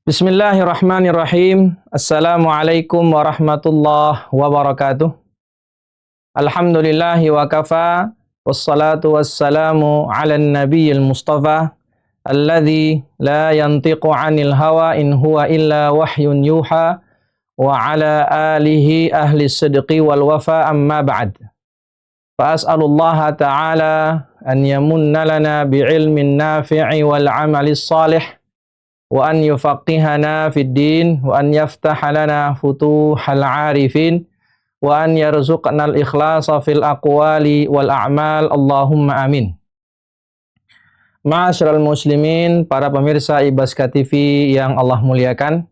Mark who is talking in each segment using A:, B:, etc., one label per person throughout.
A: Bismillahirrahmanirrahim. Assalamualaikum warahmatullahi wabarakatuh. Alhamdulillahi wa kafa. Wassalatu wassalamu ala nabiyil mustafa. Alladhi la yantiqu anil hawa in huwa illa wahyun yuha. Wa ala alihi ahli sidqi wal wafa amma ba'd. Fa as'alullaha ta'ala an yamunna lana bi'ilmin nafi'i wal amalis salih. Wa an yufaqihana fid din wa an yaftaha lana futuhal arifin wa an yarzuqna al ikhlasa fil aqwali wal a'mal Allahumma amin. Ma'asyiral muslimin, para pemirsa Ibaska TV yang Allah muliakan,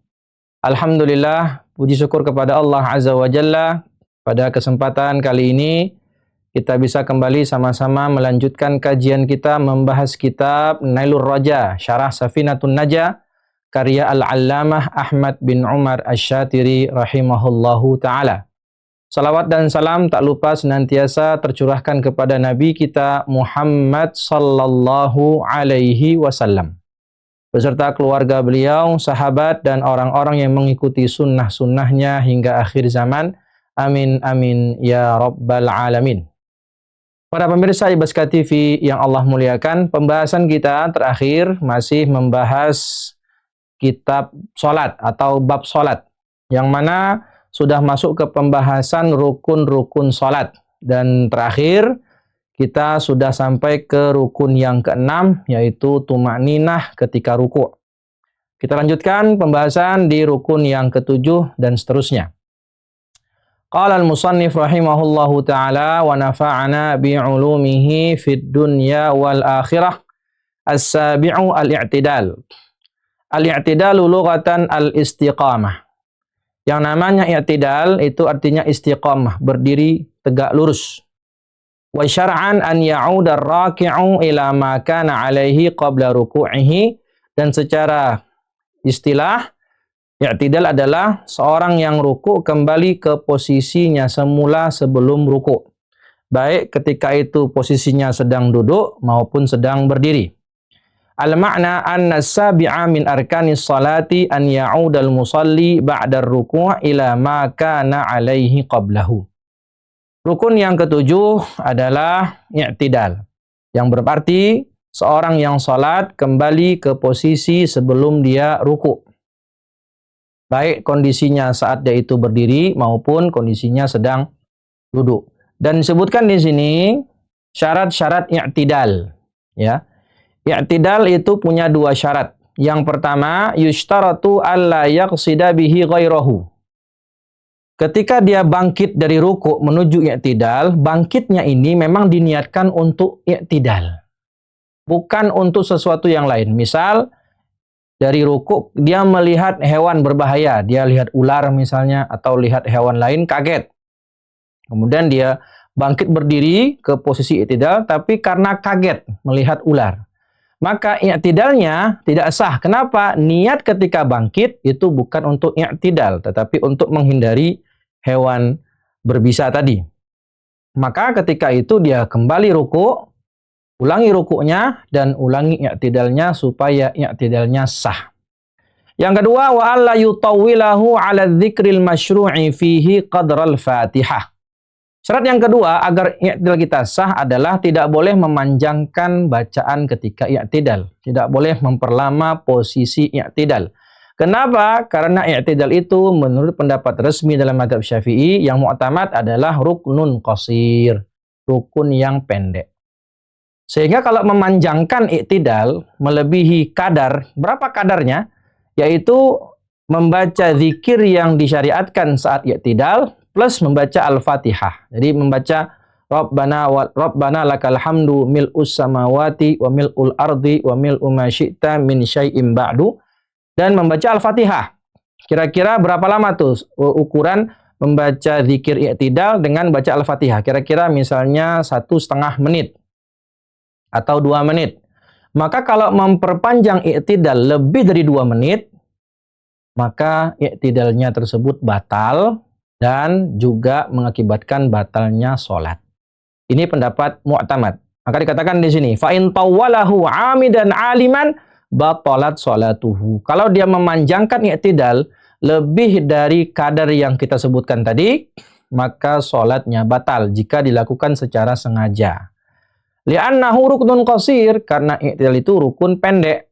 A: alhamdulillah, puji syukur kepada Allah Azza wa Jalla. Pada kesempatan kali ini kita bisa kembali sama-sama melanjutkan kajian kita membahas kitab Nailur Raja Syarah Safinatun Najah karya Al-Allamah Ahmad bin Umar Asy-Syatiri rahimahullahu ta'ala. Salawat dan salam tak lupa senantiasa tercurahkan kepada Nabi kita Muhammad sallallahu alaihi wasallam, beserta keluarga beliau, sahabat, dan orang-orang yang mengikuti sunnah-sunnahnya hingga akhir zaman. Amin, amin, ya rabbal alamin. Para pemirsa Ibaska TV yang Allah muliakan, pembahasan kita terakhir masih membahas kitab sholat atau bab sholat, yang mana sudah masuk ke pembahasan rukun-rukun sholat. Dan terakhir kita sudah sampai ke rukun yang keenam, yaitu tuma'ninah ketika ruku'. Kita lanjutkan pembahasan di rukun yang ketujuh dan seterusnya. Qala al-musannif rahimahullahu ta'ala wa nafa'ana bi'ulumihi fid dunya wal akhirah. As-sabi'u al-i'tidal. Al-i'tidalu lughatan al-istiqamah. Yang namanya i'tidal itu artinya istiqamah, berdiri tegak lurus. Wa syar'an an ya'uda ar-raki'u ila ma kana 'alaihi qabla ruku'ihi, dan secara istilah i'tidal adalah seorang yang ruku' kembali ke posisinya semula sebelum ruku', baik ketika itu posisinya sedang duduk maupun sedang berdiri. Al-ma'na anna sabi'a min arkanis salati an ya'udal musalli ba'da ruku' ila ma kana 'alaihi qablahu. Rukun yang ketujuh adalah i'tidal, yang berarti seorang yang salat kembali ke posisi sebelum dia ruku', baik kondisinya saat dia itu berdiri maupun kondisinya sedang duduk. Dan disebutkan di sini syarat-syarat i'tidal, ya. I'tidal itu punya dua syarat. Yang pertama, yushtaratu alla yaqsida bihi ghairahu. Ketika dia bangkit dari ruku' menuju i'tidal, bangkitnya ini memang diniatkan untuk i'tidal, bukan untuk sesuatu yang lain. Misal, dari ruku' dia melihat hewan berbahaya, dia lihat ular misalnya, atau lihat hewan lain, kaget. Kemudian dia bangkit berdiri ke posisi i'tidal, tapi karena kaget melihat ular, maka i'tidalnya tidak sah. Kenapa? Niat ketika bangkit itu bukan untuk i'tidal, tetapi untuk menghindari hewan berbisa tadi. Maka ketika itu dia kembali ruku', ulangi ruku'nya dan ulangi i'tidalnya supaya i'tidalnya sah. Yang kedua, wa alla yutawwilahu 'ala dzikril masyru'i fihi qadral Fatihah. Syarat yang kedua agar i'tidal kita sah adalah tidak boleh memanjangkan bacaan ketika i'tidal. Tidak boleh memperlama posisi i'tidal. Kenapa? Karena i'tidal itu menurut pendapat resmi dalam mazhab Syafi'i yang mu'tamad adalah ruknun qasir, rukun yang pendek. Sehingga kalau memanjangkan i'tidal melebihi kadar, berapa kadarnya? Yaitu membaca zikir yang disyariatkan saat i'tidal plus membaca Al-Fatihah. Jadi membaca Rabbana lakal hamdu mil'us samawati wa mil'ul ardi wa mil'u ma syi'ta min syai'im ba'du, dan membaca Al-Fatihah. Kira-kira berapa lama tuh ukuran membaca zikir i'tidal dengan baca Al-Fatihah? Kira-kira misalnya 1,5 menit atau 2 menit. Maka kalau memperpanjang i'tidal lebih dari 2 menit, maka i'tidalnya tersebut batal dan juga mengakibatkan batalnya sholat. Ini pendapat mu'tamad. Maka dikatakan di sini, fa in tawwalahu 'amidan 'aliman batalat sholatuhu. Kalau dia memanjangkan i'tidal lebih dari kadar yang kita sebutkan tadi, maka sholatnya batal jika dilakukan secara sengaja. Li'annahu ruknun qasir, karena i'tidal itu rukun pendek.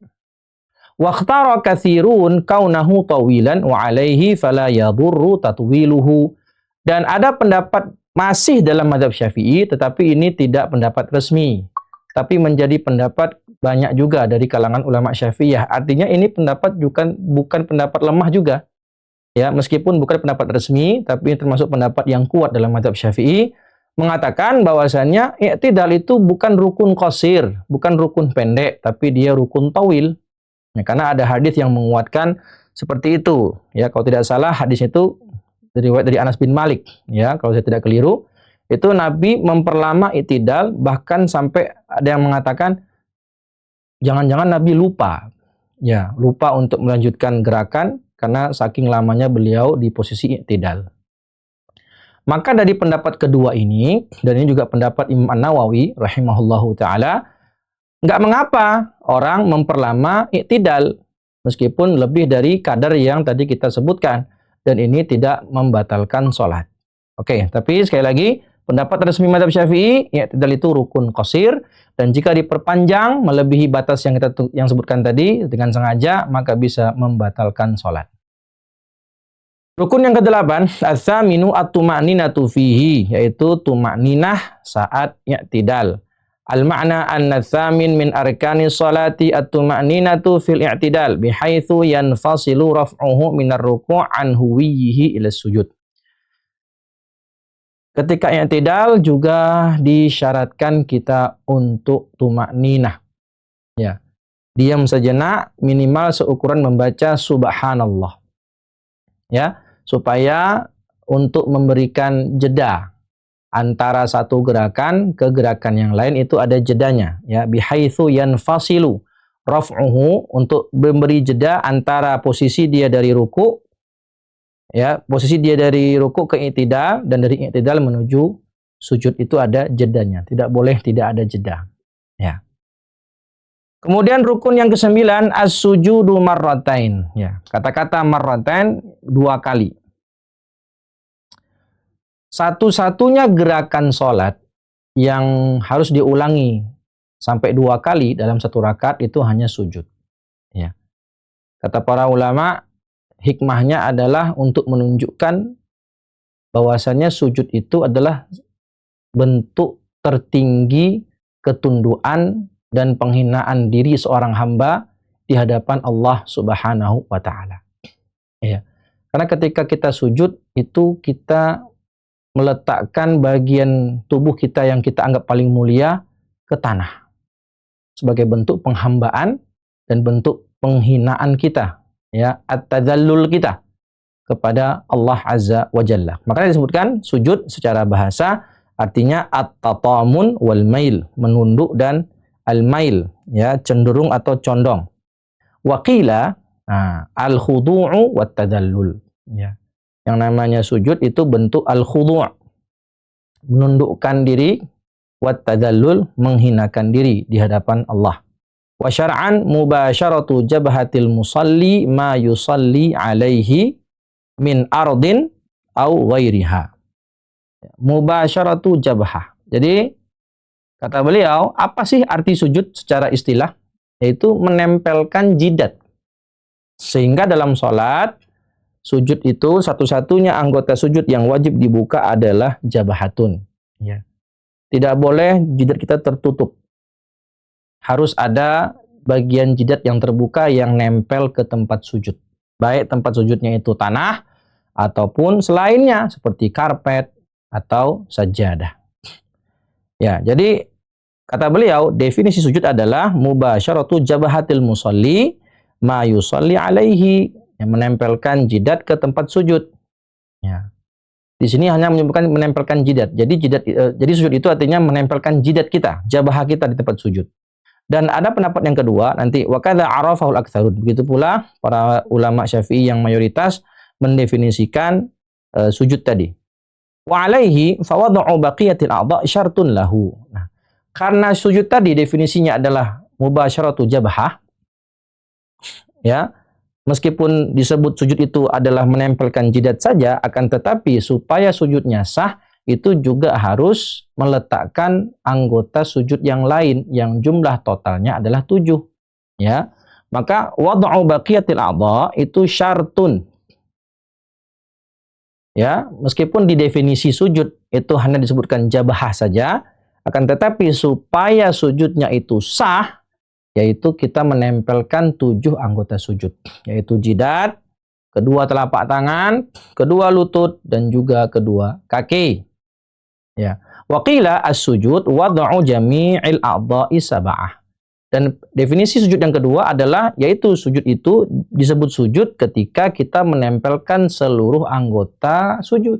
A: Waqtara katsirun kaunahu tawilan wa alaihi fala yadurru tatwiluhu. Dan ada pendapat masih dalam mazhab Syafi'i, tetapi ini tidak pendapat resmi, tapi menjadi pendapat banyak juga dari kalangan ulama Syafi'iyah. Artinya ini pendapat bukan pendapat lemah juga. Ya, meskipun bukan pendapat resmi, tapi termasuk pendapat yang kuat dalam mazhab Syafi'i, mengatakan bahwasannya i'tidal itu bukan rukun qasir, bukan rukun pendek, tapi dia rukun tawil. Ya, karena ada hadis yang menguatkan seperti itu. Ya, kalau tidak salah hadis itu dari Anas bin Malik. Ya, kalau saya tidak keliru, itu Nabi memperlama i'tidal, bahkan sampai ada yang mengatakan jangan-jangan Nabi lupa. Ya, lupa untuk melanjutkan gerakan karena saking lamanya beliau di posisi i'tidal. Maka dari pendapat kedua ini, dan ini juga pendapat Imam An-Nawawi rahimahullahu taala, nggak mengapa orang memperlama i'tidal meskipun lebih dari kadar yang tadi kita sebutkan, dan ini tidak membatalkan sholat. Oke, tapi sekali lagi, pendapat resmi mazhab Syafi'i, i'tidal itu rukun qasir, dan jika diperpanjang melebihi batas yang sebutkan tadi dengan sengaja, maka bisa membatalkan sholat. Rukun yang ke-8, ats-tsaminu at-tuma'ninatu fihi, yaitu tuma'ninah saat i'tidal. Al-ma'na anna ats-tsamin min arkanis sholati at-tuma'ninatu fil i'tidal bihaitsu yanfasilu raf'uhu minar ruku' an huwiyyihi ila sujud. Ketika i'tidal juga disyaratkan kita untuk tuma'ninah. Ya. Diam sejenak minimal seukuran membaca subhanallah. Ya, supaya untuk memberikan jeda antara satu gerakan ke gerakan yang lain itu ada jedanya, ya, bihaitsu yanfasilu raf'uhu, untuk memberi jeda antara posisi dia dari ruku, ya, posisi dia dari ruku ke i'tidal, dan dari i'tidal menuju sujud itu ada jedanya, tidak boleh tidak ada jeda, ya. Kemudian rukun yang ke-9, as-sujudu marratain. Ya, kata-kata marratain 2 kali. Satu-satunya gerakan sholat yang harus diulangi sampai 2 kali dalam satu rakaat itu hanya sujud. Ya. Kata para ulama, hikmahnya adalah untuk menunjukkan bahwasannya sujud itu adalah bentuk tertinggi ketunduan dan penghinaan diri seorang hamba di hadapan Allah Subhanahu wa taala. Ya. Karena ketika kita sujud itu kita meletakkan bagian tubuh kita yang kita anggap paling mulia ke tanah sebagai bentuk penghambaan dan bentuk penghinaan kita, ya, at-tadzallul kita kepada Allah Azza wa Jalla. Makanya disebutkan sujud secara bahasa artinya at-tatamun wal mail, menunduk, dan al-mail, ya, cenderung atau condong. Waqila al-khudu'u wat tadallul, ya. Yang namanya sujud itu bentuk al-khudu', menundukkan diri, wat tadallul, menghinakan diri di hadapan Allah. Wa syar'an mubasyaratu jabhatil musalli ma yusalli alaihi min ardin au ghairiha. Mubasyaratu jabhah. Jadi kata beliau, apa sih arti sujud secara istilah? Yaitu menempelkan jidat. Sehingga dalam sholat, sujud itu satu-satunya anggota sujud yang wajib dibuka adalah jabhatun. Ya. Tidak boleh jidat kita tertutup. Harus ada bagian jidat yang terbuka yang nempel ke tempat sujud. Baik tempat sujudnya itu tanah, ataupun selainnya seperti karpet atau sajadah. Ya, jadi kata beliau, definisi sujud adalah mubasyaratu jabhatil musalli ma yusalli alaihi, yang menempelkan jidat ke tempat sujud. Ya. Di sini hanya menyebutkan menempelkan jidat. Jadi sujud itu artinya menempelkan jidat kita, jabah kita di tempat sujud. Dan ada pendapat yang kedua, nanti wa kadza arafahul aktsarun. Begitu pula para ulama Syafi'i yang mayoritas mendefinisikan sujud tadi. Wa alaihi fawad'u baqiyatil a'dha' syartun lahu. Nah, karena sujud tadi definisinya adalah mubasyaratu jabhah, Ya, meskipun disebut sujud itu adalah menempelkan jidat saja, akan tetapi supaya sujudnya sah, itu juga harus meletakkan anggota sujud yang lain yang jumlah totalnya adalah 7. Ya, maka wad'u baqiyatil a'dha itu syartun. Ya, meskipun di definisi sujud itu hanya disebutkan jabahah saja, akan tetapi supaya sujudnya itu sah, yaitu kita menempelkan 7 anggota sujud, yaitu jidat, kedua telapak tangan, kedua lutut, dan juga kedua kaki. Ya. Waqila as-sujud wad'u jami'il a'dha'i sab'ah. Dan definisi sujud yang kedua adalah, yaitu sujud itu disebut sujud ketika kita menempelkan seluruh anggota sujud.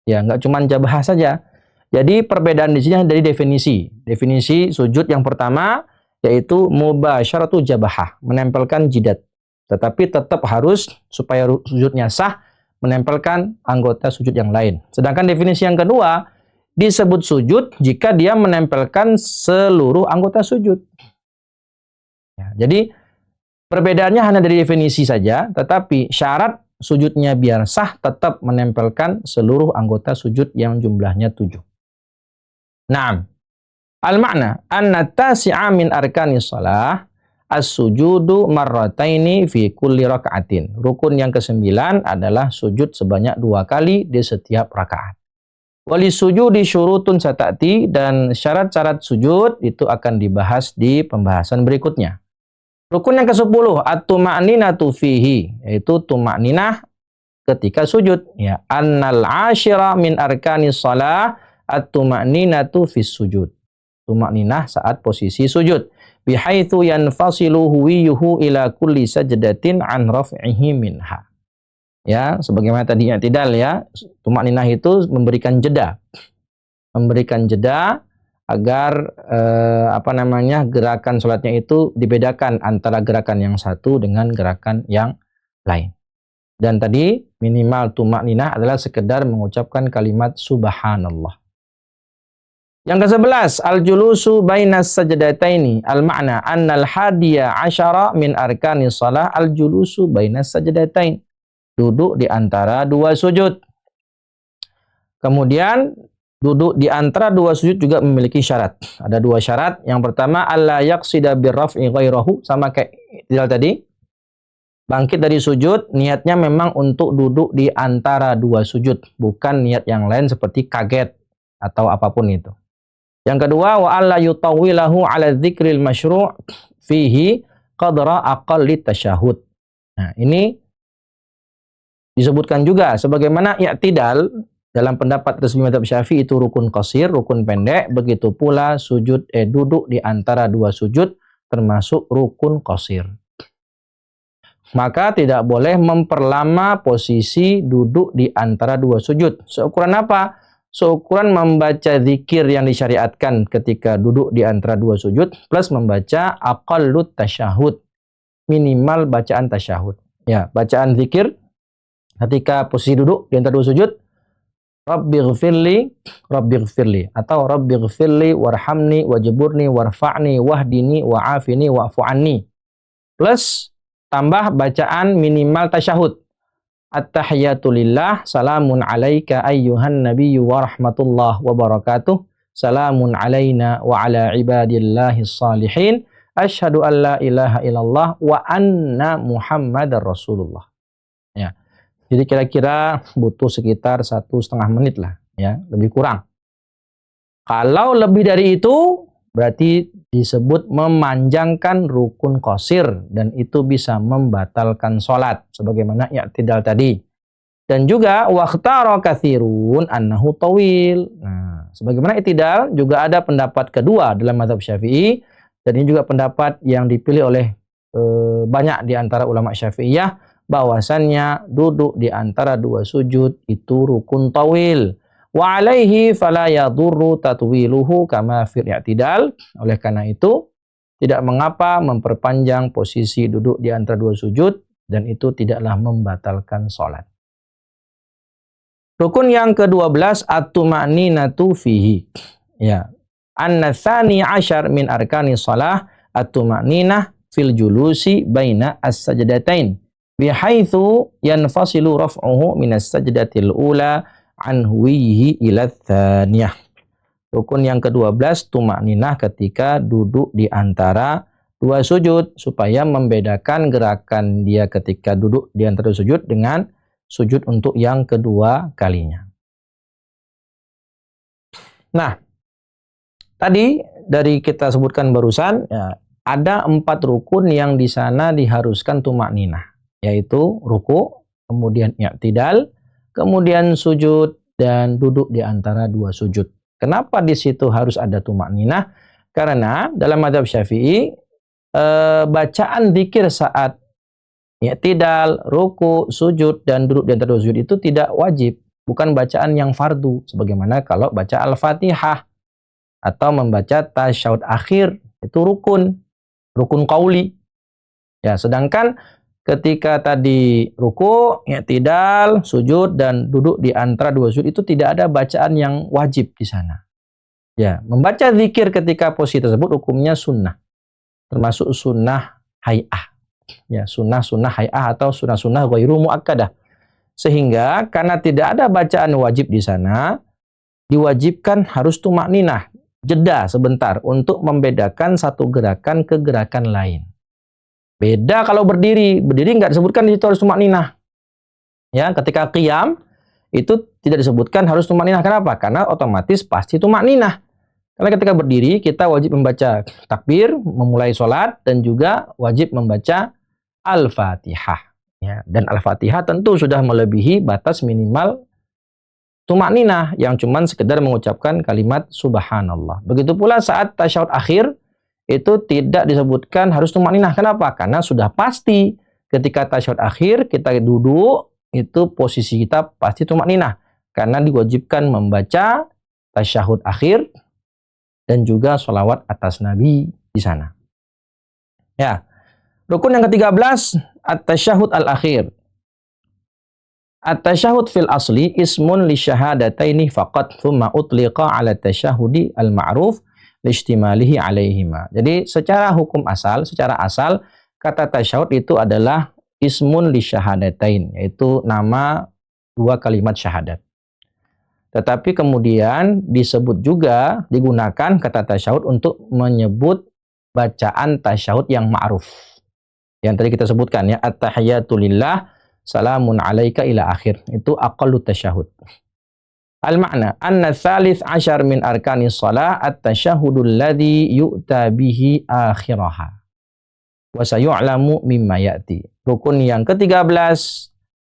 A: Ya, nggak cuma jabahah saja. Jadi perbedaan di sini dari definisi. Definisi sujud yang pertama yaitu mubasyaratu jabahah, menempelkan jidat. Tetapi tetap harus supaya sujudnya sah menempelkan anggota sujud yang lain. Sedangkan definisi yang kedua disebut sujud jika dia menempelkan seluruh anggota sujud. Ya, jadi perbedaannya hanya dari definisi saja, tetapi syarat sujudnya biar sah tetap menempelkan seluruh anggota sujud yang jumlahnya 7. Nah, al-makna anna tasi'a min arkanis shalah as-sujudu marrataini fi kulli raka'atin. Rukun yang ke-9 adalah sujud sebanyak 2 kali di setiap rakaat. Wali sujudi syurutun satati, dan syarat-syarat sujud itu akan dibahas di pembahasan berikutnya. Rukun yang ke-10 at-tuma'ninatu fihi, yaitu tuma'ninah ketika sujud. Ya, annal ashira min arkanis shalah at-tuma'ninatu fis sujud. Tuma'ninah saat posisi sujud. Bihaitsu yanfasilu huwiyuhu ila kulli sajdatin an raf'ihi minha. Ya, sebagaimana tadi i'tidal ya, tumakninah itu memberikan jeda. Memberikan jeda agar gerakan salatnya itu dibedakan antara gerakan yang satu dengan gerakan yang lain. Dan tadi minimal tumakninah adalah sekedar mengucapkan kalimat subhanallah. Yang ke-11, al-julusu bainas sajdataini. Al-ma'na annal hadiya asyara min arkanis shalah al-julusu bainas sajdatain. Duduk di antara 2 sujud. Kemudian duduk di antara 2 sujud juga memiliki syarat. Ada 2 syarat. Yang pertama, alla yaqsida birraf'i ghairahu, sama kayak ideal tadi. Bangkit dari sujud, niatnya memang untuk duduk di antara 2 sujud, bukan niat yang lain seperti kaget atau apapun itu. Yang kedua, wa alla yutawwilahu 'ala dzikril masyru' fihi qadra aqalli tasyahud. Nah, ini disebutkan juga sebagaimana i'tidal dalam pendapat resmi mazhab Syafi'i itu rukun qasir, rukun pendek, begitu pula sujud duduk di antara 2 sujud termasuk rukun qasir. Maka tidak boleh memperlama posisi duduk di antara 2 sujud. Seukuran apa? Seukuran membaca zikir yang disyariatkan ketika duduk di antara 2 sujud plus membaca aqallut tasyahud, minimal bacaan tasyahud. Ya, bacaan zikir ketika posisi duduk di antara 2 sujud, Rabbighfirli atau Rabbighfirli warhamni wajburni warfa'ni wahdini wa'afini wa'fu anni. Plus tambah bacaan minimal tasyahud. At-tahiyatu lillah, salamun alaika ayyuhan nabiyyu wa rahmatullah wa barakatuh. Salamun alaina wa ala ibadillahis salihin. Asyhadu an la ilaha illallah wa anna Muhammadar Rasulullah. Ya. Jadi kira-kira butuh sekitar 1,5 menit lah, ya, lebih kurang. Kalau lebih dari itu, berarti disebut memanjangkan rukun qasir, dan itu bisa membatalkan sholat, sebagaimana i'tidal tadi. Dan juga waqtara katsirun annahu tawil. Nah, sebagaimana i'tidal juga ada pendapat kedua dalam mazhab Syafi'i, dan ini juga pendapat yang dipilih oleh banyak di antara ulama Syafi'iyah, bahwasannya duduk di antara 2 sujud itu rukun tawil. Wa alaihi fala yadurru tatwiluhu kama fil i'tidal. Oleh karena itu, tidak mengapa memperpanjang posisi duduk di antara 2 sujud, dan itu tidaklah membatalkan sholat. Rukun yang ke-12 at-tuma'ninatu fihi. Ya. An-natsani 'asyar min arkanis shalah at-tuma'ninah fil julusi baina as-sajdatain bihaitsu yanfasilu raf'uhu minas sajdatil ula an huwihi ila tsaniyah. Rukun yang ke-12 tumakninah ketika duduk di antara dua sujud, supaya membedakan gerakan dia ketika duduk di antara sujud dengan sujud untuk yang kedua kalinya. Nah, tadi dari kita sebutkan barusan, ya, ada 4 rukun yang di sana diharuskan tumakninah, yaitu ruku, kemudian i'tidal, kemudian sujud, dan duduk di antara dua sujud. Kenapa di situ harus ada tumakninah? Karena dalam mazhab Syafi'i, bacaan dzikir saat i'tidal, ruku, sujud, dan duduk di antara dua sujud itu tidak wajib, bukan bacaan yang fardu, sebagaimana kalau baca Al-Fatihah atau membaca tasyahud akhir, itu rukun qauli. Ya, sedangkan ketika tadi ruku, i'tidal, sujud, dan duduk di antara dua sujud itu tidak ada bacaan yang wajib di sana. Ya, membaca zikir ketika posisi tersebut hukumnya sunnah, termasuk sunnah hay'ah. Ya, sunnah hay'ah atau sunnah ghairu muakkadah. Sehingga karena tidak ada bacaan wajib di sana, diwajibkan harus tumakninah, jeda sebentar untuk membedakan satu gerakan ke gerakan lain. Beda kalau berdiri nggak disebutkan di situ harus tumakninah. Ya, ketika qiyam itu tidak disebutkan harus tumakninah. Kenapa? Karena otomatis pasti tumakninah. Karena ketika berdiri kita wajib membaca takbir, memulai sholat, dan juga wajib membaca Al-Fatihah. Ya, dan Al-Fatihah tentu sudah melebihi batas minimal tumakninah yang cuman sekedar mengucapkan kalimat subhanallah. Begitu pula saat tasyahud akhir itu tidak disebutkan harus tumakninah. Kenapa? Karena sudah pasti ketika tasyahud akhir kita duduk, itu posisi kita pasti tumakninah. Karena diwajibkan membaca tasyahud akhir dan juga sholawat atas Nabi di sana. Ya, rukun yang ke-13, at-tasyahud al-akhir. At-tasyahud fil asli ismun li syahadataini faqat thumma utliqa ala tasyahudi al-ma'ruf listimalihi alaihima. Jadi secara hukum asal, secara asal kata tasyahud itu adalah ismun li syahadatain, yaitu nama dua kalimat syahadat. Tetapi kemudian disebut juga, digunakan kata tasyahud untuk menyebut bacaan tasyahud yang ma'ruf. Yang tadi kita sebutkan ya, at-tahiyatu lillah, salamun alaika ila akhir. Itu aqallu tasyahud. Al-ma'na anna tsalits asyar min arkanis shalah at-tasyahhudul ladzi yu'ta bihi akhiraha. Wa sayu'lamu mimma ya'ti. Rukun yang ke-13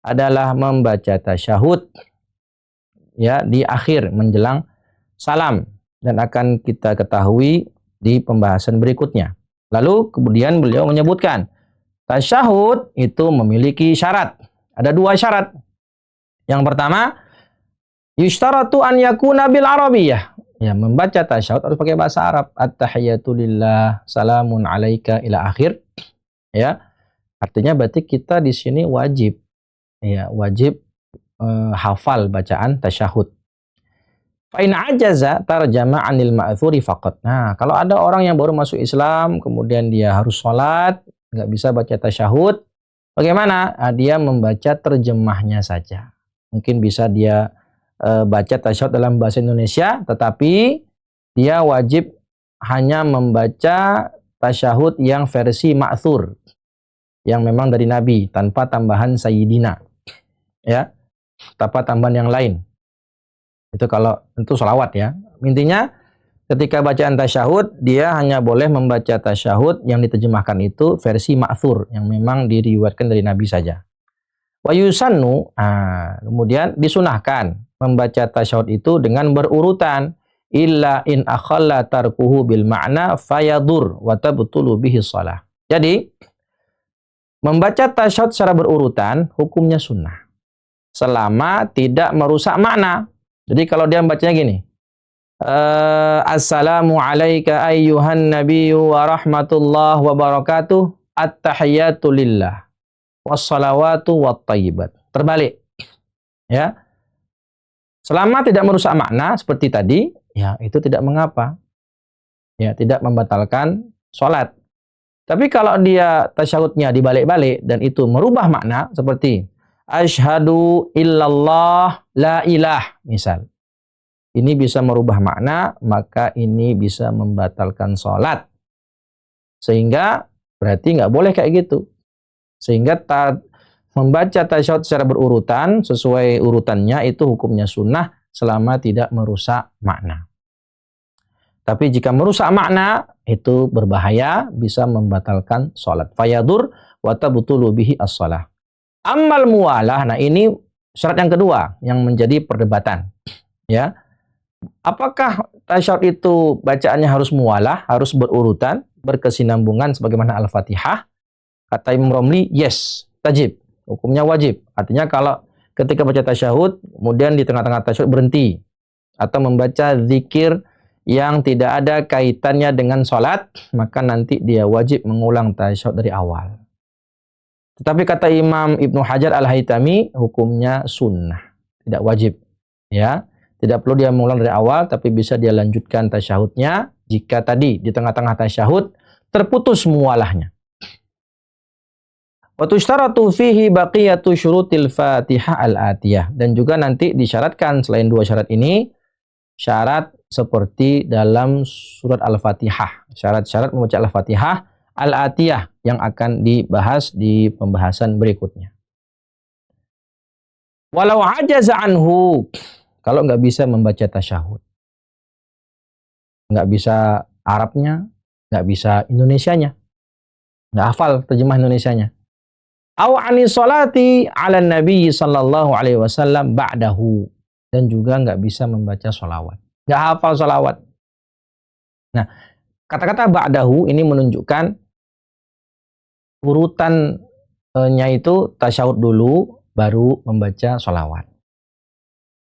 A: adalah membaca tasyahud ya di akhir menjelang salam, dan akan kita ketahui di pembahasan berikutnya. Lalu kemudian beliau menyebutkan tasyahud itu memiliki syarat. Ada 2 syarat. Yang pertama, yushtaratu an yakuna bil arabiyyah. Ya, membaca tasyahud harus pakai bahasa Arab. At-tahiyatu lillah, salamun alaika ila akhir. Ya. Artinya berarti kita di sini wajib hafal bacaan tasyahud. Fa in ajaza tarjama 'anil ma'tsuri faqat. Nah, kalau ada orang yang baru masuk Islam kemudian dia harus sholat, nggak bisa baca tasyahud, bagaimana? Nah, dia membaca terjemahnya saja. Mungkin bisa dia baca tasyahud dalam bahasa Indonesia, tetapi dia wajib hanya membaca tasyahud yang versi ma'tsur, yang memang dari Nabi, tanpa tambahan sayyidina, ya, tanpa tambahan yang lain. Itu kalau itu sholawat ya. Intinya ketika bacaan tasyahud, dia hanya boleh membaca tasyahud yang diterjemahkan itu versi ma'tsur, yang memang diriwayatkan dari Nabi saja. Wa yusannu, kemudian disunahkan membaca tasyahud itu dengan berurutan, illa in akhalla tarkuhu bil ma'na fayadur wa tabtulu bihi shalah. Jadi membaca tasyahud secara berurutan hukumnya sunnah selama tidak merusak makna. Jadi kalau dia membacanya gini, assalamu alayka ayyuhan nabiyyu wa rahmatullah wa barakatuh, at-tahiyatu lillah wassalawatu wattayyibat. Terbalik. Ya. Selama tidak merusak makna seperti tadi, ya itu tidak mengapa. Ya, tidak membatalkan sholat. Tapi kalau dia tasyahudnya dibalik-balik dan itu merubah makna seperti asyhadu illallah la ilah misal. Ini bisa merubah makna, maka ini bisa membatalkan sholat. Sehingga berarti nggak boleh kayak gitu. Sehingga membaca tasyahud secara berurutan, sesuai urutannya itu hukumnya sunnah selama tidak merusak makna. Tapi jika merusak makna, itu berbahaya, bisa membatalkan sholat. Fayadur wa tabtulu bihi as-shalah. Ammal muwalah, nah ini syarat yang kedua yang menjadi perdebatan. Ya, apakah tasyahud itu bacaannya harus muwalah, harus berurutan, berkesinambungan sebagaimana Al-Fatihah? Kata Imam Romli, yes, tajib, hukumnya wajib. Artinya kalau ketika baca tasyahud, kemudian di tengah-tengah tasyahud berhenti atau membaca zikir yang tidak ada kaitannya dengan sholat, maka nanti dia wajib mengulang tasyahud dari awal. Tetapi kata Imam Ibnu Hajar Al-Haytami, hukumnya sunnah, tidak wajib. Ya, tidak perlu dia mengulang dari awal, tapi bisa dia lanjutkan tasyahudnya jika tadi di tengah-tengah tasyahud terputus muwalahnya. Wa tushtaratu fihi baqiyatu syurutil Fatihah al-atiyah, dan juga nanti disyaratkan selain dua syarat ini, syarat seperti dalam surat Al-Fatihah, syarat-syarat membaca Al-Fatihah Al-Atiyah yang akan dibahas di pembahasan berikutnya. Walau ajaza anhu, kalau nggak bisa membaca tasyahud, nggak bisa Arabnya, nggak bisa Indonesianya, nggak hafal terjemah Indonesianya. Aw ani sholati ala nabi sallallahu alaihi wasallam ba'dahu, dan juga nggak bisa membaca sholawat, nggak hafal sholawat. Nah, kata-kata ba'dahu ini menunjukkan urutannya itu tasyahud dulu, baru membaca sholawat.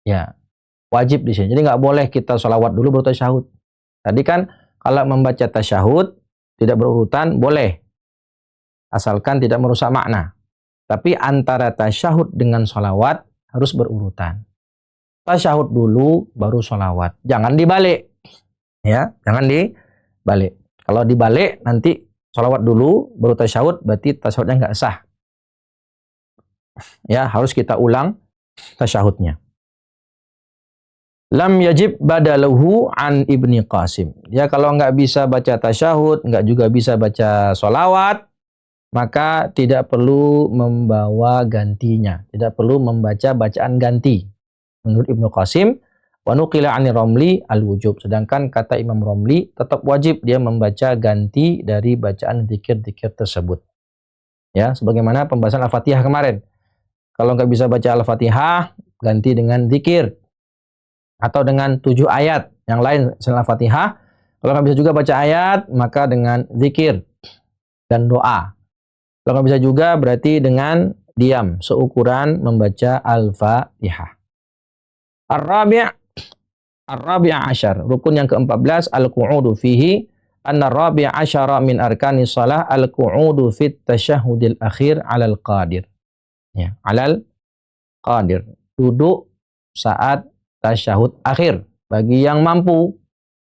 A: Ya, wajib di sini. Jadi nggak boleh kita sholawat dulu baru tasyahud. Tadi kan kalau membaca tasyahud tidak berurutan boleh, asalkan tidak merusak makna. Tapi antara tasyahud dengan sholawat harus berurutan. Tasyahud dulu baru sholawat. Jangan dibalik. Ya, jangan dibalik. Kalau dibalik nanti sholawat dulu baru tasyahud, berarti tasyahudnya nggak sah. Ya, harus kita ulang tasyahudnya. Lam yajib badaluhu an Ibni Qasim. Ya, kalau nggak bisa baca tasyahud, nggak juga bisa baca sholawat, maka tidak perlu membawa gantinya. Tidak perlu membaca bacaan ganti. Menurut Ibnu Qasim, wa nuqila 'ani Romli al-wujub. Sedangkan kata Imam Romli tetap wajib dia membaca ganti dari bacaan zikir-zikir tersebut. Ya, sebagaimana pembahasan Al-Fatihah kemarin. Kalau nggak bisa baca Al-Fatihah, ganti dengan zikir atau dengan 7 ayat yang lain selain Al-Fatihah. Kalau nggak bisa juga baca ayat, maka dengan zikir dan doa. Kalau nggak bisa juga berarti dengan diam seukuran membaca Al-Fatihah. Ar-Rabi' asyar, rukun yang ke-14, al-qu'udu fihi, anna ar-Rabi' asyara min arkani shalah al-qu'udu fit tasyahudil akhir 'alal qadir. Ya, 'alal qadir. Duduk saat tasyahud akhir bagi yang mampu.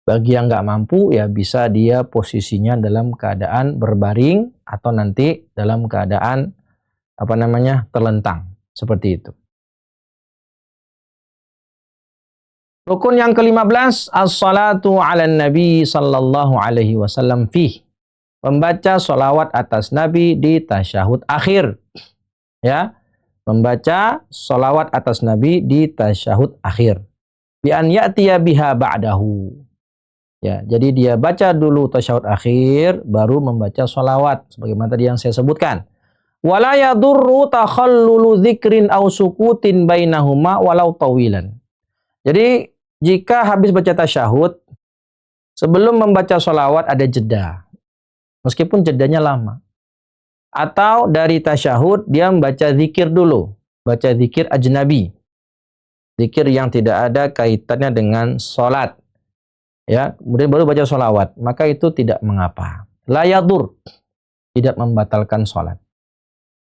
A: Bagi yang nggak mampu ya bisa dia posisinya dalam keadaan berbaring atau nanti dalam keadaan terlentang seperti itu. Rukun yang ke-15, as-salatu 'alan nabi sallallahu alaihi wasallam fih. Membaca sholawat atas nabi di tasyahud akhir. Ya, membaca sholawat atas nabi di tasyahud akhir. Bi an ya'tiya biha ba'dahu. Ya, jadi dia baca dulu tasyahud akhir, baru membaca sholawat sebagaimana tadi yang saya sebutkan. Wala yadurru takhallulu dzikrin aw sukutin bainahuma walau tawilan. Jadi jika habis baca tasyahud, sebelum membaca sholawat ada jeda, meskipun jedanya lama. Atau dari tasyahud dia membaca zikir dulu, baca zikir ajnabi, zikir yang tidak ada kaitannya dengan sholat. Ya, kemudian baru baca sholawat, maka itu tidak mengapa. La yadur, tidak membatalkan sholat.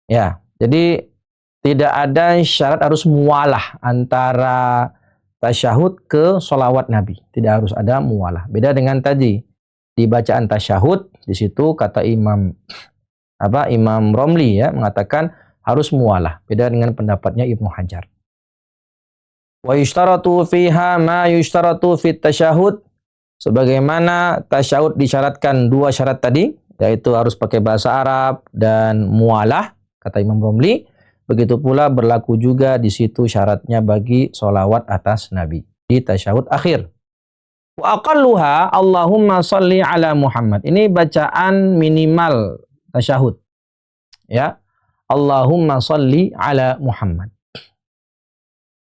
A: Ya, jadi tidak ada syarat harus muwalah antara tasyahud ke sholawat Nabi. Tidak harus ada muwalah. Beda dengan tadi. di bacaan tasyahud, di situ kata Imam Romli ya mengatakan harus muwalah. Beda dengan pendapatnya Ibnu Hajar. Wa yushtaratu fiha ma yushtaratu fit tasyahud. Sebagaimana tasyahud disyaratkan dua syarat tadi, yaitu harus pakai bahasa Arab dan muwalah, kata Imam Romli. Begitu pula berlaku juga di situ syaratnya bagi sholawat atas Nabi di tasyahud akhir. Wa aqalluha Allahumma sholli ala Muhammad. Ini bacaan minimal tasyahud. Ya. Allahumma sholli ala Muhammad.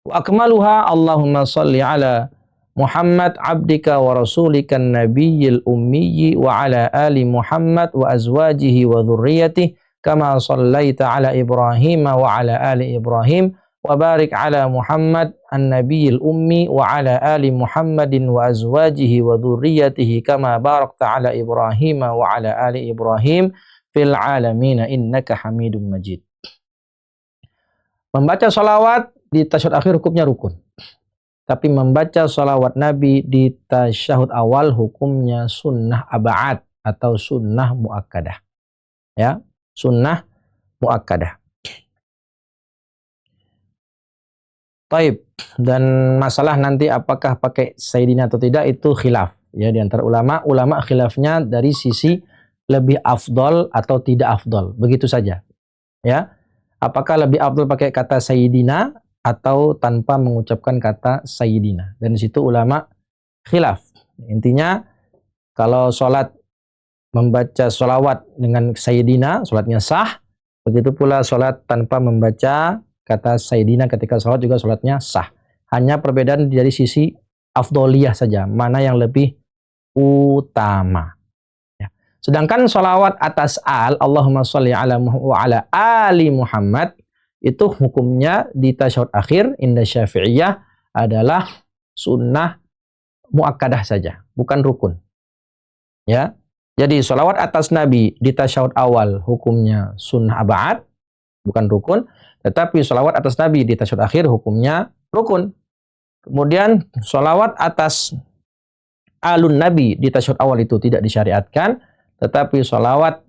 A: Wa akmaluha Allahumma sholli ala Muhammad abdika wa rasulika nabiyyil ummi wa ala ali Muhammad wa azwajihi wa dhurriyyatihi kama shallaita ala Ibrahim wa ala ali Ibrahim wa barik ala Muhammad an-nabiyil ummi wa ala ali Muhammadin wa azwajihi wa dhurriyyatihi kama barakta ala Ibrahim wa ala ali Ibrahim fil alamin innaka Hamidum Majid. Membaca salawat di tasyahud akhir hukumnya rukun. Tapi membaca salawat Nabi di tasyahud awal hukumnya sunnah ab'ad atau sunnah muakkadah. Ya, sunnah muakkadah. Taib. Dan masalah nanti apakah pakai Sayyidina atau tidak itu khilaf. Ya, di antara ulama khilafnya dari sisi lebih afdol atau tidak afdol. Begitu saja. Ya. Apakah lebih afdol pakai kata Sayyidina atau tanpa mengucapkan kata Sayyidina. Dan di situ ulama khilaf. Intinya kalau sholat membaca sholawat dengan Sayyidina, sholatnya sah. Begitu pula sholat tanpa membaca kata Sayyidina ketika sholat juga sholatnya sah. Hanya perbedaan dari sisi afdoliyah saja. Mana yang lebih utama. Ya. Sedangkan sholawat atas Allahumma sholli ala Muhammad wa ala ali Muhammad, itu hukumnya di tasyahud akhir inda Syafi'iyah adalah sunnah muakkadah saja, bukan rukun. Ya. Jadi sholawat atas Nabi di tasyahud awal hukumnya sunnah ab'ad, bukan rukun, tetapi sholawat atas Nabi di tasyahud akhir hukumnya rukun. Kemudian sholawat atas alun Nabi di tasyahud awal itu tidak disyariatkan, tetapi sholawat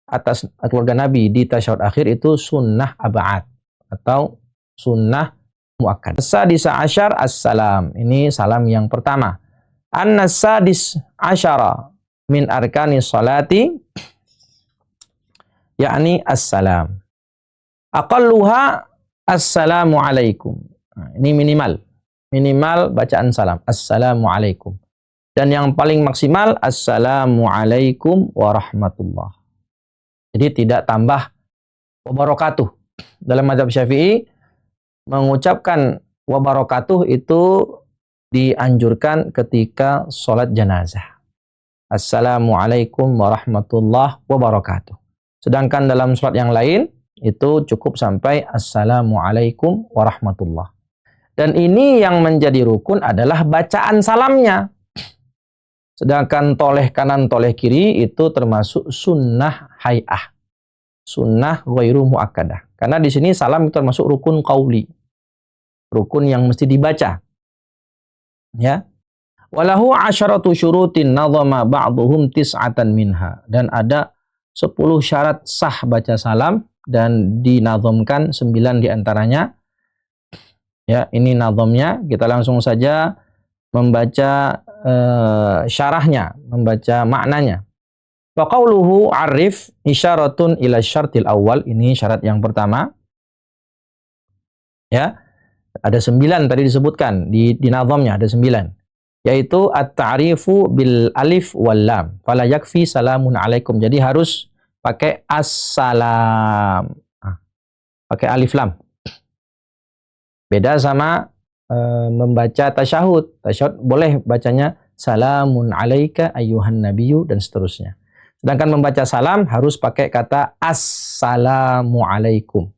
A: atas keluarga Nabi di tasyahud akhir itu sunnah ab'ad atau sunnah muakkad. Sadisa asyar as-salam. Ini salam yang pertama. An-sadis asyara min arkani salati yakni as-salam. Aqalluha assalamu alaikum. Nah, ini minimal. Minimal bacaan salam. Assalamu alaikum. Dan yang paling maksimal assalamu alaikum warahmatullah. Jadi tidak tambah wabarakatuh. Dalam mazhab Syafi'i mengucapkan wabarakatuh itu dianjurkan ketika sholat jenazah. Assalamualaikum warahmatullahi wabarakatuh. Sedangkan dalam sholat yang lain itu cukup sampai assalamualaikum warahmatullah. Dan ini yang menjadi rukun adalah bacaan salamnya. Sedangkan toleh kanan, toleh kiri itu termasuk sunnah hay'ah. Sunnah ghairu muakkadah. Karena di sini salam itu termasuk rukun qauli. Rukun yang mesti dibaca. Ya. Walahu asyaratu syurutin nadhama ba'duhum tis'atan minha. Dan ada 10 syarat sah baca salam dan dinazamkan 9 diantaranya. Ya, ini nazamnya. Kita langsung saja membaca syarahnya, membaca maknanya. Wa qauluhu arif isyaratun ila syartil awal. Ini syarat yang pertama. Ya. Ada 9 tadi disebutkan di nazamnya ada 9. Yaitu at-ta'rifu bil alif wal lam. Fala yakfi salamun alaikum. Jadi harus pakai assalam. Pakai alif lam. Beda sama membaca tasyahud. Tasyahud boleh bacanya salamun alaika ayyuhan nabiyyu dan seterusnya. Sedangkan membaca salam harus pakai kata assalamu alaikum.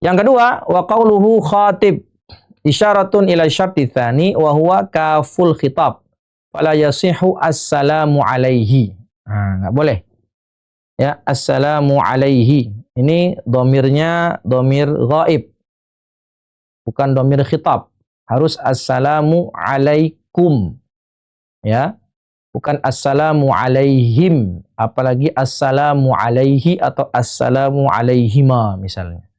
A: Yang kedua, wa qauluhu khatib isyaratun ila syarti tsani wa huwa kaful khitab. Fala yasihu assalamu alaihi. Enggak boleh. Ya, assalamu alaihi. Ini domirnya domir ghaib. Bukan domir khitab. Harus assalamu alaikum. Ya. bukan assalamu alaihim, apalagi assalamu alaihi atau assalamu alaihima misalnya.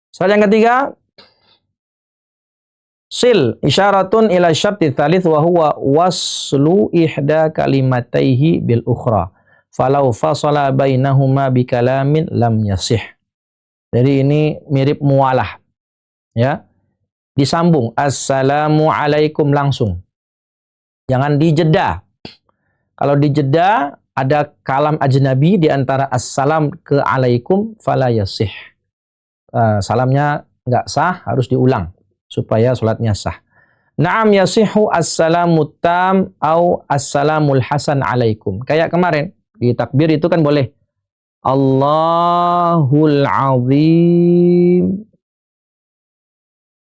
A: Soal yang ketiga, sil isyaratun ila syarti tsalits wa huwa waslu ihda kalimataihi bil ukhra. Falau fasala bainahuma bi kalamin lam yasih. Jadi ini mirip muwalah, ya. Disambung assalamu alaikum langsung. Jangan dijeda. Kalau dijeda ada kalam ajnabi di antara assalam ke alaikum fala yasih. Salamnya nggak sah, harus diulang supaya salatnya sah. Naam yasihu assalamu tam au assalamul hasan alaikum. Kayak kemarin di takbir itu kan boleh Allahul azim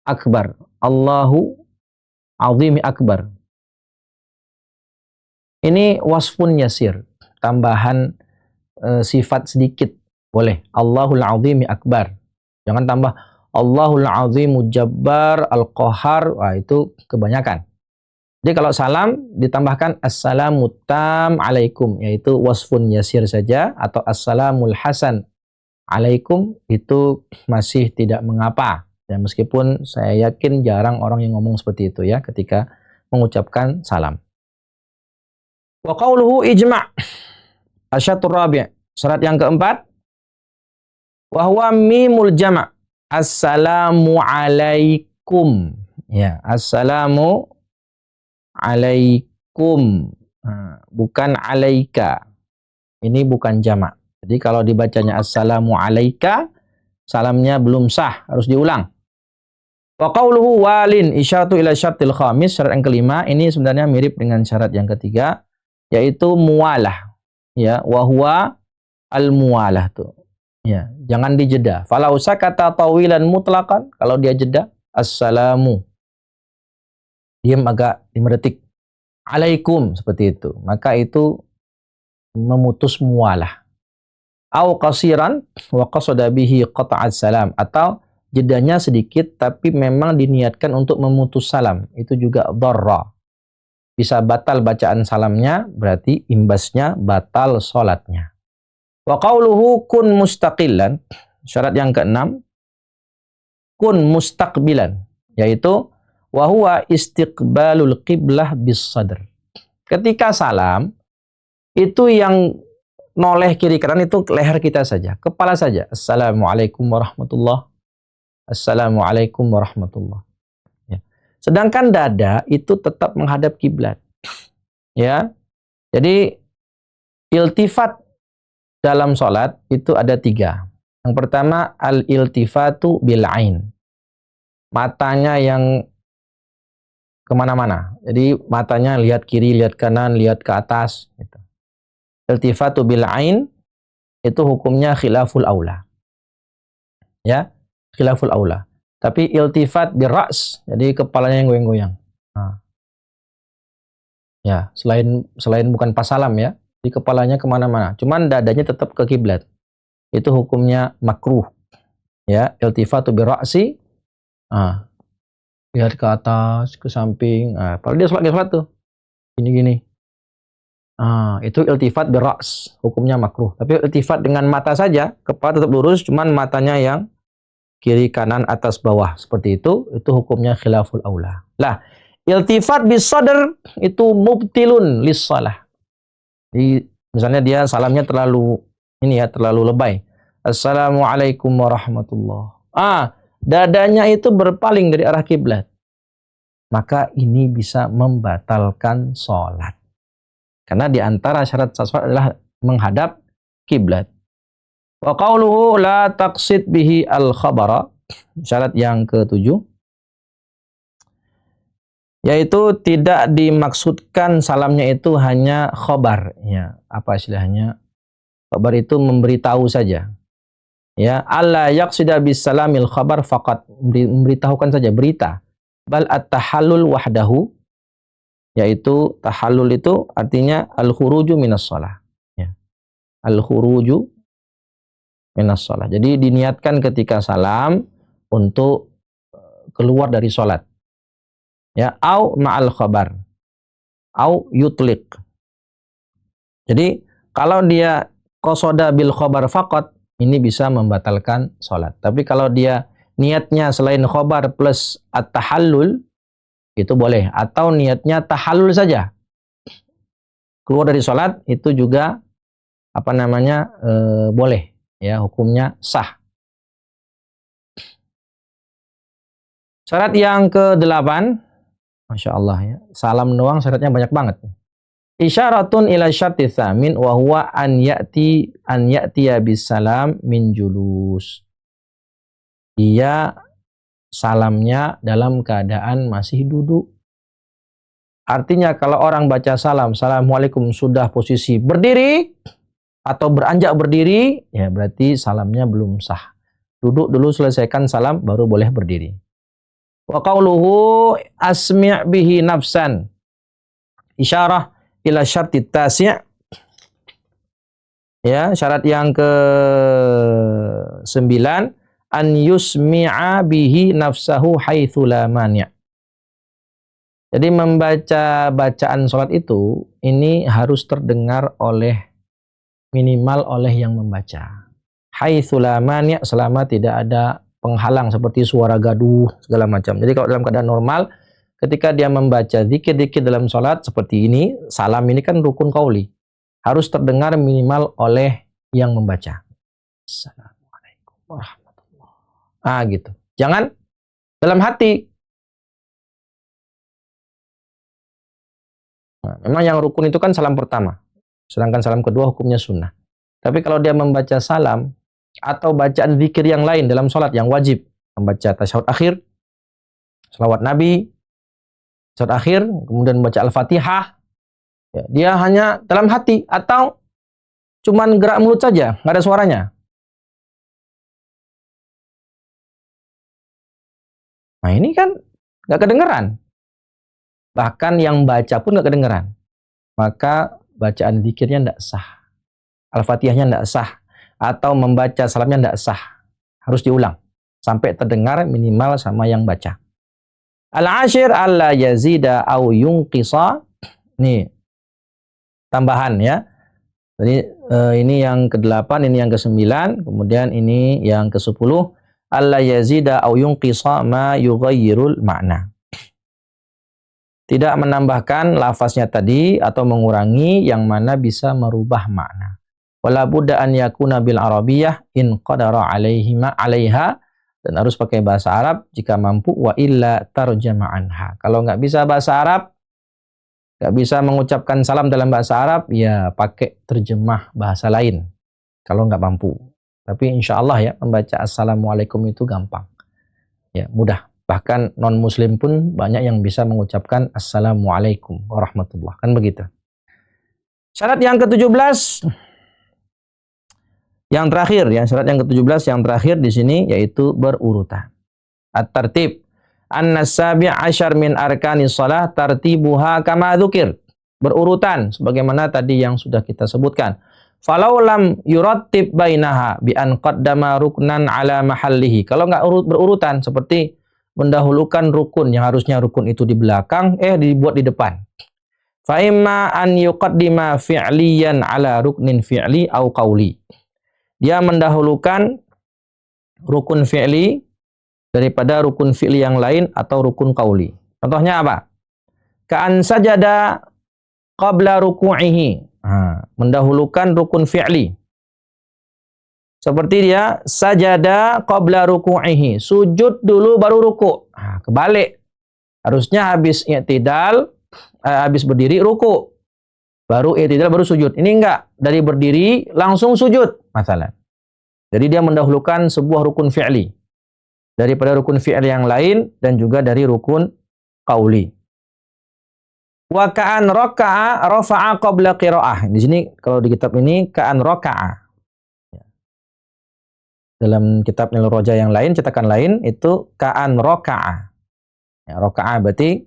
A: akbar. Allahu azimi akbar. Ini wasfun yasir, tambahan sifat sedikit boleh. Allahul azimi akbar. Jangan tambah Allahul azimu jabbar al-qahar. Wah, itu kebanyakan. Jadi kalau salam ditambahkan assalamu tam alaikum, yaitu wasfun yasir saja, atau assalamul hasan alaikum, itu masih tidak mengapa. Dan meskipun saya yakin jarang orang yang ngomong seperti itu ya ketika mengucapkan salam. Wa qauluhu ijma'. Asyatur rabi'. Syarat yang keempat, wa huwa mimul jama'. Assalamu alaikum. Ya, assalamu alaikum. Bukan alaika. Ini bukan jama'. Jadi kalau dibacanya assalamu alaika, salamnya belum sah, harus diulang. Wa qauluhu walin isyaratu ila syartil khamis. Syarat yang kelima ini sebenarnya mirip dengan syarat yang ketiga, yaitu muwalah. Ya, wa huwa al-muwalah tuh. Ya, jangan dijeda. Falau sakata tawilan mutlaqan, kalau dia jeda assalamu, diam agak 5 detik, alaikum, seperti itu, maka itu memutus muwalah. Au qasiran wa qasada bihi qata'at salam, atau jedanya sedikit tapi memang diniatkan untuk memutus salam, itu juga dharra. Bisa batal bacaan salamnya, berarti imbasnya batal salatnya. Wa qauluhu kun mustaqillan. Syarat yang keenam, kun mustaqbilan, yaitu wa huwa istiqbalul qiblah bis sadr. Ketika salam, itu yang noleh kiri kanan itu leher kita saja, kepala saja. Assalamualaikum warahmatullah. Assalamualaikum warahmatullah. Ya. Sedangkan dada itu tetap menghadap kiblat. Ya. Jadi iltifat dalam sholat itu ada 3. Yang pertama al-iltifatu bil ain. Matanya yang kemana-mana. Jadi matanya lihat kiri, lihat kanan, lihat ke atas. Gitu. Iltifatu bil ain itu hukumnya khilaful aula. Ya, khilaful aula. Tapi iltifat bir ra's, jadi kepalanya yang goyang-goyang. Nah. Ya, selain bukan pas salam ya. Di kepalanya kemana-mana, cuman dadanya tetap ke kiblat. Itu hukumnya makruh. Ya, iltifatu bi ra'si. Lihat ke atas, ke samping. Kalau dia sholat tuh gini-gini. Itu iltifat bi ra's, hukumnya makruh. Tapi iltifat dengan mata saja, kepala tetap lurus, cuman matanya yang kiri, kanan, atas, bawah, seperti itu hukumnya khilaful aula. Lah, iltifat bis sadr itu mubtilun lis shalah. Jadi, misalnya dia salamnya terlalu lebay. Assalamualaikum warahmatullah. Dadanya itu berpaling dari arah kiblat. Maka ini bisa membatalkan sholat. Karena di antara syarat sholat adalah menghadap kiblat. Wa qauluhu la taqsid bihi al-khabara. Syarat yang ke-7, yaitu tidak dimaksudkan salamnya itu hanya khobar, ya, apa istilahnya? Khobar itu memberitahu saja. Ya, alla yaqsida bis salamil khabar faqat, memberitahukan saja, berita. Bal at-tahallul wahdahu, yaitu tahallul itu artinya al-khuruju minas shalah. Ya. Al-khuruju minas shalah. Jadi diniatkan ketika salam untuk keluar dari salat. Ya, au ma'al khabar, au yutliq, Jadi kalau dia qasoda bil khobar faqat, ini bisa membatalkan sholat. Tapi kalau dia niatnya selain khobar plus at-tahallul, itu boleh. Atau niatnya tahallul saja, keluar dari sholat, itu juga apa namanya boleh, ya, hukumnya sah. Syarat yang ke-8, Masya Allah ya, salam doang syaratnya banyak banget. Isyaratun ila syarti tsamin wa huwa an ya'tiya bis salam min julus. Dia salamnya dalam keadaan masih duduk. Artinya kalau orang baca salam, Assalamualaikum, sudah posisi berdiri atau beranjak berdiri, ya berarti salamnya belum sah. Duduk dulu, selesaikan salam, baru boleh berdiri. Wa qauluhu asmi' bihi nafsan. Isyarah ila syarti tasi'. Ya, syarat yang ke-9, an yusmi'a bihi nafsahu haitsu la mani'. Jadi membaca bacaan salat itu ini harus terdengar oleh minimal oleh yang membaca. Haitsu la mani', selama tidak ada penghalang seperti suara gaduh segala macam. Jadi kalau dalam keadaan normal, ketika dia membaca zikir-zikir dalam salat seperti ini, salam ini kan rukun qauli, harus terdengar minimal oleh yang membaca. Assalamualaikum warahmatullahi. Gitu. Jangan dalam hati. Nah, memang yang rukun itu kan salam pertama, sedangkan salam kedua hukumnya sunnah. Tapi kalau dia membaca salam atau bacaan zikir yang lain dalam salat yang wajib, membaca tasyahud akhir, selawat Nabi, tasyahud akhir, kemudian membaca Al-Fatihah, ya, dia hanya dalam hati atau cuman gerak mulut saja, nggak ada suaranya. Nah ini kan nggak kedengeran. Bahkan yang baca pun nggak kedengeran. Maka bacaan zikirnya nggak sah. Al-Fatihahnya nggak sah. Atau membaca salamnya nggak sah. Harus diulang. Sampai terdengar minimal sama yang baca. Al-ashir alla yazida au yunqisa. Nih, tambahan ya. Jadi ini yang ke-8, ini yang ke-9, kemudian ini yang ke-10. Alla yazida au yunqisa ma yughayyirul ma'na. Tidak menambahkan lafaznya tadi atau mengurangi yang mana bisa merubah makna. Wala budda an yakuna bil arabiyyah in qadara 'alaiha, dan harus pakai bahasa Arab jika mampu, wa illa tarjama anha. Kalau nggak bisa bahasa Arab, nggak bisa mengucapkan salam dalam bahasa Arab, ya pakai terjemah bahasa lain kalau nggak mampu. Tapi insya Allah ya, membaca Assalamualaikum itu gampang. Ya, mudah. Bahkan non-muslim pun banyak yang bisa mengucapkan Assalamualaikum warahmatullah. Kan begitu. Syarat yang ke-17. Yang terakhir, ya, syarat yang ke-17 yang terakhir di sini yaitu berurutan. At-tartib. An-nasabi' asyar min arkanis shalah tartibuha kama dzukir. Berurutan sebagaimana tadi yang sudah kita sebutkan. Falau lam yurattib bainaha bi an qaddama ruknan ala mahallihi. Kalau enggak berurutan seperti mendahulukan rukun yang harusnya rukun itu di belakang, dibuat di depan. Fa imma an yuqaddima fi'liyan ala ruknin fi'li au qauli. Dia mendahulukan rukun fi'li daripada rukun fi'li yang lain atau rukun qauli. Contohnya apa? Ka'an sajada qabla ruku'ihi. Mendahulukan rukun fi'li. Seperti dia sajada qabla ruku'ihi, sujud dulu baru ruku'. Kebalik. Harusnya habis i'tidal, habis berdiri ruku'. Baru i'tidal baru sujud. Ini enggak, dari berdiri langsung sujud, masalah. Jadi dia mendahulukan sebuah rukun fi'li daripada rukun fi'li yang lain dan juga dari rukun qauli. Wa ka'an raka'a rafa'a qabla qira'ah. Di sini kalau di kitab ini ka'an raka'a. Dalam kitab Nil Roja yang lain, cetakan lain, itu ka'an roka'a. Ya, roka'a berarti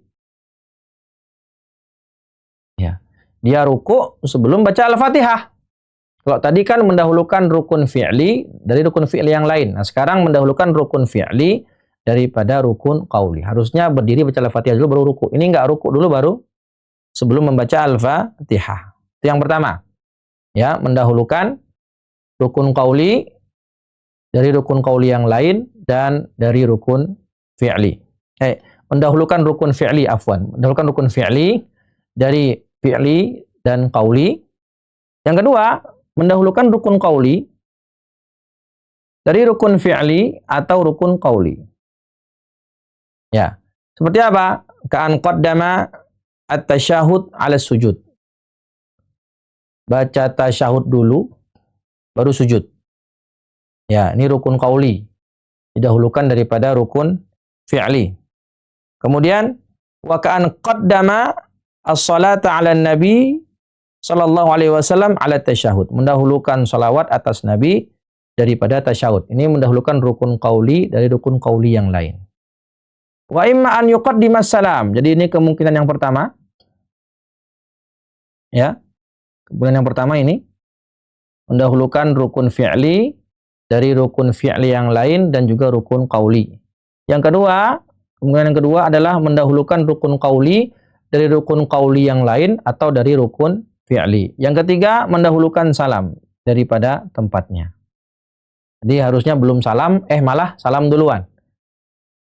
A: ya, dia ruku sebelum baca Al-Fatihah. Kalau tadi kan mendahulukan rukun fi'li dari rukun fi'li yang lain. Nah, sekarang mendahulukan rukun fi'li daripada rukun qauli. Harusnya berdiri baca Al-Fatihah dulu baru ruku. Ini enggak ruku dulu baru sebelum membaca Al-Fatihah. Itu yang pertama. Ya, mendahulukan rukun qauli dari rukun qauli yang lain dan dari rukun fi'li. Mendahulukan rukun fi'li, afwan. Mendahulukan rukun fi'li dari fi'li dan qauli. Yang kedua, mendahulukan rukun qauli dari rukun fi'li atau rukun qauli. Ya. Seperti apa? Ka'an qaddama at-tasyahud 'ala sujud. Baca tasyahud dulu baru sujud. Ya, ini rukun qauli. Didahulukan daripada rukun fi'li. Kemudian wa ka'an qaddama as-salata 'ala nabi sallallahu alaihi wasallam 'ala tasyahud. Mendahulukan salawat atas nabi daripada tasyahud. Ini mendahulukan rukun qauli dari rukun qauli yang lain. Wa imma an yuqaddima salam. Jadi ini kemungkinan yang pertama. Ya. Kemungkinan yang pertama ini mendahulukan rukun fi'li dari rukun fi'li yang lain dan juga rukun qauli. Yang kedua, kemungkinan yang kedua adalah mendahulukan rukun qauli dari rukun qauli yang lain atau dari rukun fi'li. Yang ketiga, mendahulukan salam daripada tempatnya. Jadi harusnya belum salam, malah salam duluan.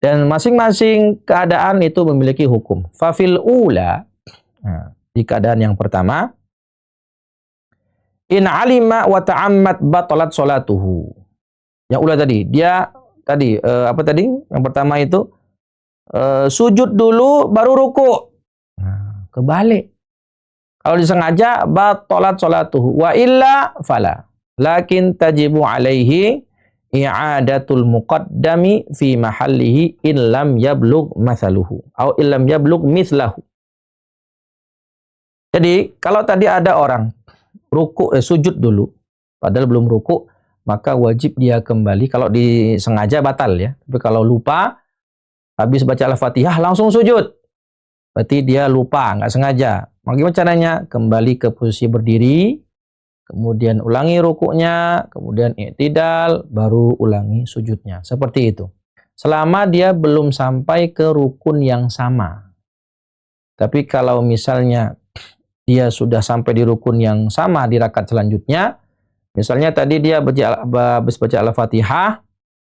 A: Dan masing-masing keadaan itu memiliki hukum. Fafil ula, di keadaan yang pertama, in alima wa ta'ammat batalat salatuhu. Yang ula tadi, dia tadi apa tadi? Yang pertama itu sujud dulu baru ruku. Kebalik. Kalau disengaja batalat salatuhu wa illa fala. Lakin tajibu alaihi i'adatul muqaddami fi mahallihi in lam yablugh mathaluhu atau in lam yablugh mithlahu. Jadi, kalau tadi ada orang sujud dulu padahal belum ruku, maka wajib dia kembali. Kalau disengaja batal ya. Tapi kalau lupa habis baca Al-Fatihah langsung sujud, berarti dia lupa, nggak sengaja. Bagaimana caranya? Kembali ke posisi berdiri, kemudian ulangi rukuknya, kemudian i'tidal, baru ulangi sujudnya. Seperti itu. Selama dia belum sampai ke rukun yang sama. Tapi kalau misalnya dia sudah sampai di rukun yang sama di rakaat selanjutnya, misalnya tadi dia habis baca Al-Fatihah,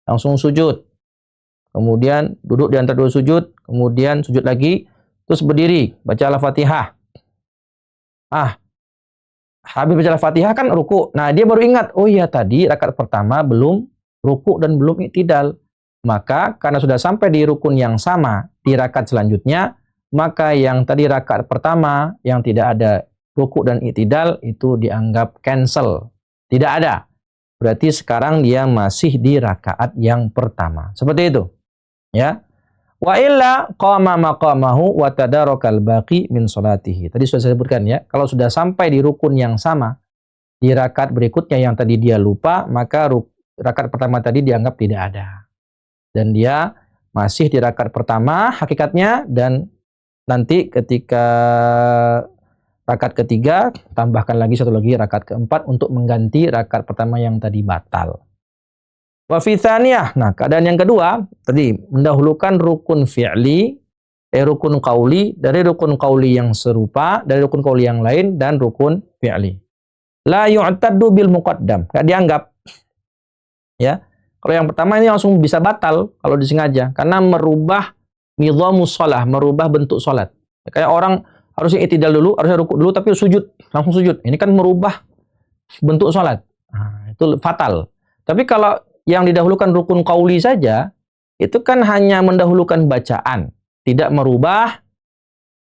A: langsung sujud. Kemudian duduk di antara dua sujud, kemudian sujud lagi, terus berdiri, baca Al-Fatihah. Habis baca Al-Fatihah kan ruku. Nah, dia baru ingat, oh iya tadi rakaat pertama belum ruku dan belum i'tidal. Maka karena sudah sampai di rukun yang sama di rakaat selanjutnya, maka yang tadi rakaat pertama yang tidak ada ruku dan i'tidal itu dianggap cancel. Tidak ada. Berarti sekarang dia masih di rakaat yang pertama. Seperti itu. Ya. Wa illa qama maqamahu wa tadarakal baqi min salatihi. Tadi sudah saya sebutkan ya, kalau sudah sampai di rukun yang sama di rakaat berikutnya yang tadi dia lupa, maka rakaat pertama tadi dianggap tidak ada. Dan dia masih di rakaat pertama hakikatnya, dan nanti ketika rakaat ketiga tambahkan lagi satu lagi rakaat keempat untuk mengganti rakaat pertama yang tadi batal. Wa fi tsaniyah. Nah, keadaan yang kedua tadi mendahulukan rukun fi'li rukun qauli dari rukun qauli yang serupa, dari rukun qauli yang lain dan rukun fi'li. La yu'taddu bil muqaddam, enggak dianggap. Ya. Kalau yang pertama ini langsung bisa batal kalau disengaja karena merubah nidhamus shalah, merubah bentuk salat. Kayak orang harusnya i'tidal dulu, harusnya rukuk dulu tapi sujud, langsung sujud. Ini kan merubah bentuk salat. Nah, itu fatal. Tapi kalau yang didahulukan rukun qauli saja, itu kan hanya mendahulukan bacaan, tidak merubah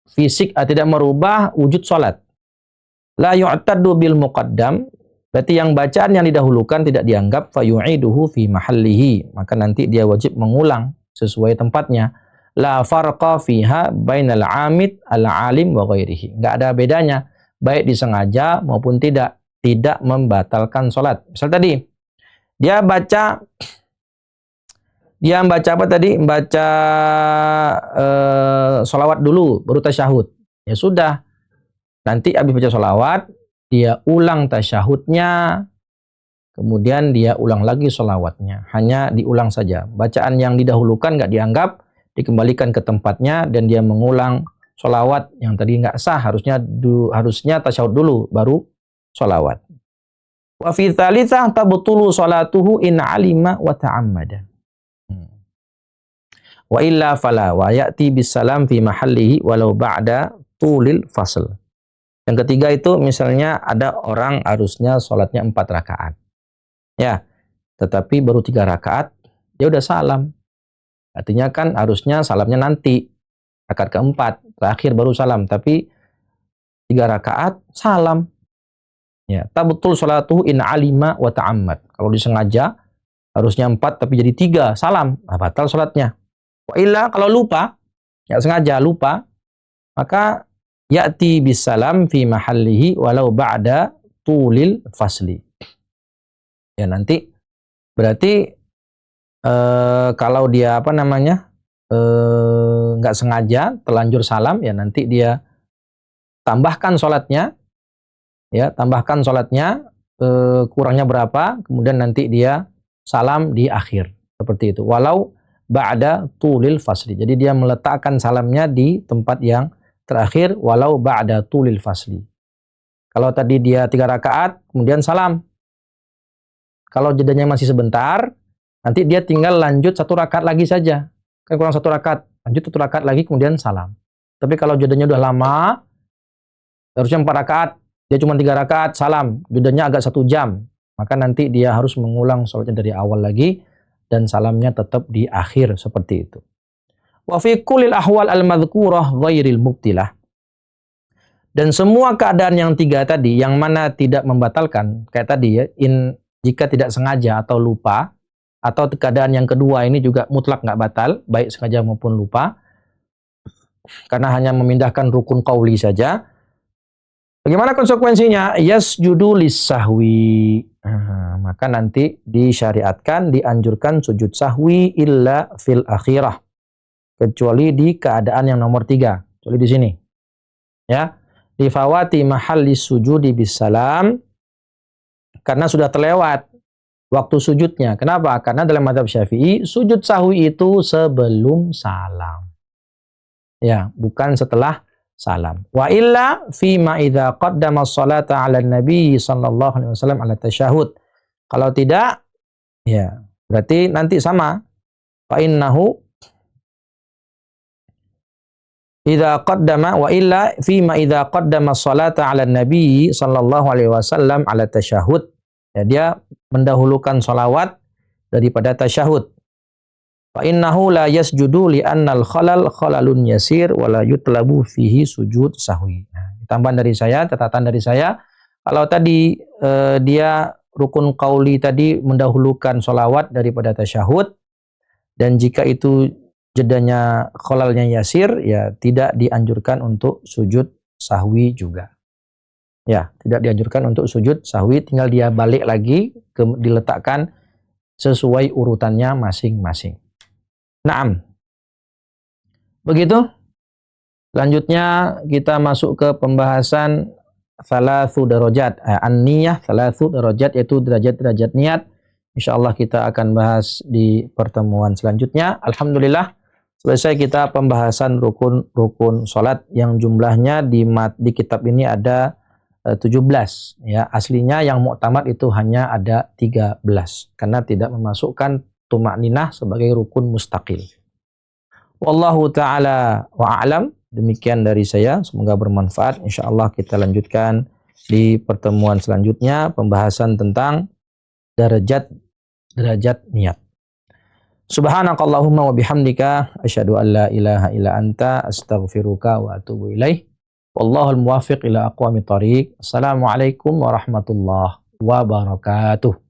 A: fisik, tidak merubah wujud salat. La yu'taddu bil muqaddam, berarti yang bacaan yang didahulukan tidak dianggap, fayu'iduhu fi mahallihi, maka nanti dia wajib mengulang sesuai tempatnya. La farqa fiha bainal 'amid al-'alim wa ghairihi. Enggak ada bedanya, baik disengaja maupun tidak membatalkan salat. Misal tadi dia membaca apa tadi? Membaca sholawat dulu, baru tasyahud. Ya sudah. Nanti habis baca sholawat, dia ulang tasyahudnya, kemudian dia ulang lagi sholawatnya. Hanya diulang saja. Bacaan yang didahulukan nggak dianggap, dikembalikan ke tempatnya, dan dia mengulang sholawat yang tadi nggak sah. Harusnya tasyahud dulu, baru sholawat. Wa fi tsalitsah tabtulu salatuhu in alima wa ta'ammada. Wa illa fala wa ya'ti bis salam fi mahallihi walau ba'da tulil fasl. Yang ketiga itu misalnya ada orang harusnya sholatnya 4 rakaat. Ya, tetapi baru 3 rakaat dia udah salam. Artinya kan harusnya salamnya nanti rakaat keempat, terakhir baru salam, tapi 3 rakaat salam. Ya, tabtul sholatuhu in alima wa ta'ammad. Kalau disengaja harusnya 4 tapi jadi 3 salam, batal sholatnya. Wa illa kalau lupa, nggak sengaja lupa, maka ya'ti bis salam fi mahallihi walau ba'da tulil fasli. Ya nanti berarti kalau dia apa namanya nggak sengaja telanjur salam, ya nanti dia tambahkan sholatnya, ya tambahkan sholatnya kurangnya berapa, kemudian nanti dia salam di akhir seperti itu. Walau ba'da tulil fasli. Jadi dia meletakkan salamnya di tempat yang terakhir walau ba'da tulil fasli. Kalau tadi dia 3 rakaat kemudian salam. Kalau jedanya masih sebentar, nanti dia tinggal lanjut 1 rakaat lagi saja. Kan kurang 1 rakaat, lanjut 1 rakaat lagi kemudian salam. Tapi kalau jedanya udah lama, harusnya 4 rakaat, dia cuma 3 rakaat salam, jedanya agak 1 jam, maka nanti dia harus mengulang sholatnya dari awal lagi dan salamnya tetap di akhir seperti itu. Wa fi kullil ahwal al-madhkurah ghairil mubtilah. Dan semua keadaan yang 3 tadi, yang mana tidak membatalkan, kayak tadi ya, jika tidak sengaja atau lupa, atau keadaan yang kedua ini juga mutlak nggak batal, baik sengaja maupun lupa, karena hanya memindahkan rukun qauli saja. Bagaimana konsekuensinya? Yasjudu lis-sahwi. Maka nanti disyariatkan, dianjurkan sujud sahwi illa fil akhirah. Kecuali di keadaan yang nomor 3. Kecuali di sini. Ya. Di fawati mahalli sujudi bisalam. Karena sudah terlewat waktu sujudnya. Kenapa? Karena dalam mazhab Syafi'i, sujud sahwi itu sebelum salam. Ya, bukan setelah salam. Wa illa fi ma idza qaddama as-salata 'ala nabi sallallahu alaihi wasallam 'ala tasyahud. Kalau tidak, ya berarti nanti sama. Fa innahu idza qaddama wa illa fi ma idza qaddama as-salata 'ala nabi sallallahu alaihi wasallam 'ala tasyahud. Ya, dia mendahulukan salawat daripada tasyahud. Fa innahu la yasjudu li annal khalal khalalun yasir wa la yutlabu fihi sujud sahwi. Nah, tambahan dari saya, catatan dari saya, kalau tadi dia rukun qauli tadi mendahulukan sholawat daripada tasyahud, dan jika itu jedanya khalalnya yasir, ya tidak dianjurkan untuk sujud sahwi juga. Ya, tidak dianjurkan untuk sujud sahwi, tinggal dia balik lagi, diletakkan sesuai urutannya masing-masing. Naam. Begitu. Selanjutnya kita masuk ke pembahasan thalathu darajat. An-niyah thalathu darajat, yaitu derajat-derajat niat. Insyaallah kita akan bahas di pertemuan selanjutnya. Alhamdulillah selesai kita pembahasan rukun-rukun salat yang jumlahnya di kitab ini ada 17. Ya, aslinya yang mu'tamad itu hanya ada 13 karena tidak memasukkan tumakninah sebagai rukun mustaqil. Wallahu ta'ala wa'alam. Demikian dari saya, semoga bermanfaat. Insyaallah kita lanjutkan di pertemuan selanjutnya pembahasan tentang derajat niat. Subhanakallahumma wa bihamdika asyhadu an la ilaha illa anta astaghfiruka wa atubu ilaih. Wallahul muwaffiq ila aqwamit thariq. Assalamualaikum warahmatullahi wabarakatuh.